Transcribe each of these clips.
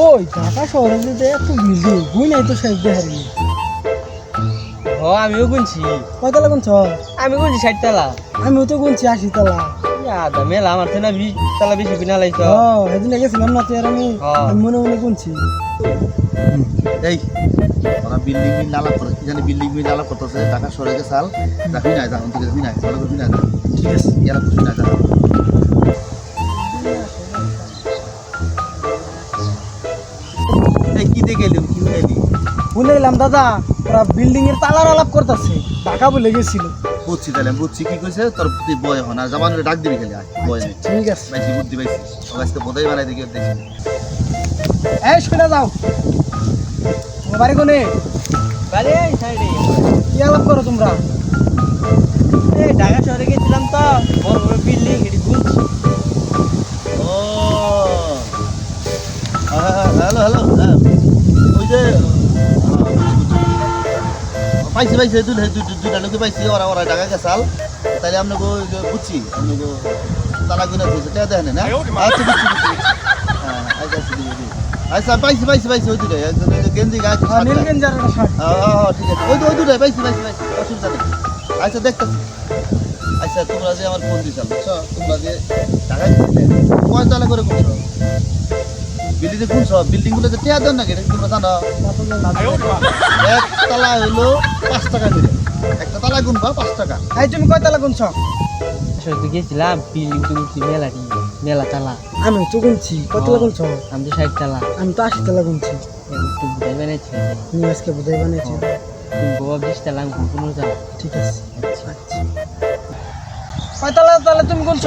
ওই ঢাকা শহরে যে এত বিল্ডিং গুই নাই তো শেষ দেখারি। ও আমিও গুনছি, কয়তলা গুনছ? আমি গুনছি 60 তলা। আমিও তো গুনছি 80 তলা। আদা মেলা আমার তো না 20 তলা বেশি কিনা লাইছ। সেদিন গেছিলাম না তুই আর আমি মনে মনে গুনছি। এই ওরা বিল্ডিং মিল আলাপ করে কি জানি বিল্ডিং মিল আলাপ করতেছে ঢাকা শহরে যে সাল দেখবি না যখন থেকে দেখবি না ভালো করবি না ঠিক আছে এরা খুশি না যা এই কি দেখে এলি কি হইলি ভুলে গেলাম দাদা, ওরা বিল্ডিং এর তালার আলাপ করতেছে, ঢাকা বলে গেছিল। বুঝছি তাহলে বুঝছি কি কইছে তোর তুই বয় হন আর জামানের ডাক দিবি খেলে আয় বয় নেই ঠিক আছে পাইছি বুদ্ধি পাইছি সব আজকে বোধাই বানাই দেখি দেখছি এই শুনে যাও, তোমার বাড়ি কোনে? বারে এই সাইডে। কি আলাপ করো তোমরা? এই ঢাকা শহরে গেছিলাম তো, বড় বড় বিল্ডিং এটি গুনছি। ও হ্যালো হ্যালো ওই যে পাইছি পাইছি দুইটা লোকে পাইছি ওরা ওরা ঢাকা গেছাল তাহলে আপনাকে বুঝছি আপনাকে তালা গুনা দিয়েছে তা দেখেন না আচ্ছা বুঝছি বুঝছি হ্যাঁ আচ্ছা আচ্ছা আচ্ছা পাইছি পাইছি পাইছি ওই দুটাই একজন গেঞ্জি গাছ নীল গেঞ্জার একটা শার্ট। ঠিক আছে ওই দুটাই পাইছি পাইছি পাইছি অসুবিধা নেই আচ্ছা দেখতেছি আচ্ছা তোমরা যে আমার ফোন দিয়েছ বুঝছো তোমরা যে ঢাকা গেছিলে কয় তালা করে করছো বিল্ডিং এ কোন সব বিল্ডিং গুলো টেয়া দেন নাকি এটা তোমরা জানো এক তালা হলো 5 টাকা করে একটা তালা গুনবা 5 টাকা এই তুমি কয়তলা গুনছ? আসলে তো গেছিলাম বিল্ডিং তো গুনছি মেলাটি, মেলা তালা। আমি তো গুনছি। কয়তলা গুনছ? আমি তো 60 তলা। আমি তো 80 তলা গুনছি। একটু বুঝাই বানাইছি। তুমি আজকে বোধহয় বানিয়েছি। তুমি বাবা 20 তলা, আমি 15 তলা। ঠিক আছে আচ্ছা কয়তলা তাহলে তুমি গুনছ?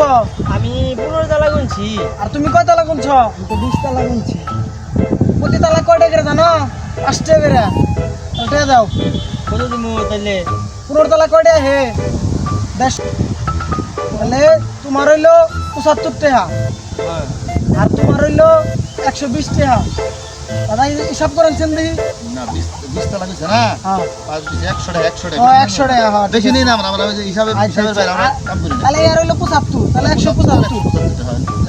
আমি 15 তলা গুনছি। আর তুমি কয়তলা গুনছ? আমি তো 20 তলা গুনছি। প্রতি তলা কয়টা করে জানো? 5 টাকা করে। ওটা দাও। কত দিমু তাইলে? 15 তলা কয়টা হে? 10। তাহলে তোমার হইলো 75 টাকা আর তোমার হইলো 120 টাকা। দাদা হিসাব করেছেন দেখি? না 20 টাকা কইছে না হ্যাঁ 5 20 100 টাকা 100 টাকা 100 টাকা। হ্যাঁ বেশি নেই না আমরা হিসাবে হিসাবের বাইরে আমরা কাম করি না তাহলে আর হইলো 75, তাহলে 175।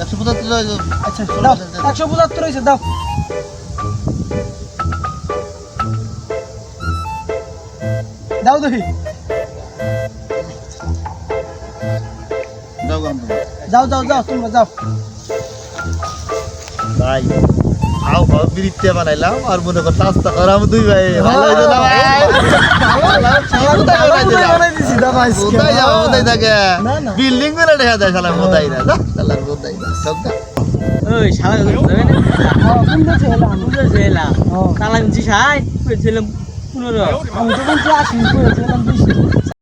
175 আচ্ছা দাও 175 হইছে, দাও। দাও দেখি। দাও গাম যাও যাও যাও তোমরা যাও। ভাই আও ভাও বিরিতে বানাইলাম আর মনে কর নাস্তা করাম দুই ভাই ভালো হইছে না ভাই বানাই দিছি দাদা আজকে। কোথায় যাও কোথায় থাকে না, না। বিল্ডিং করে দেখা যায় শালা মোদাই না শালা মোদাই না সব ওই শালা যাবে না? কোন দেশে এলাম? বুঝা ছেলা। হ্যাঁ। তালা গুনছি 60, কইছিলাম 15। আমি তো বলছি 80 করেছিলাম 20।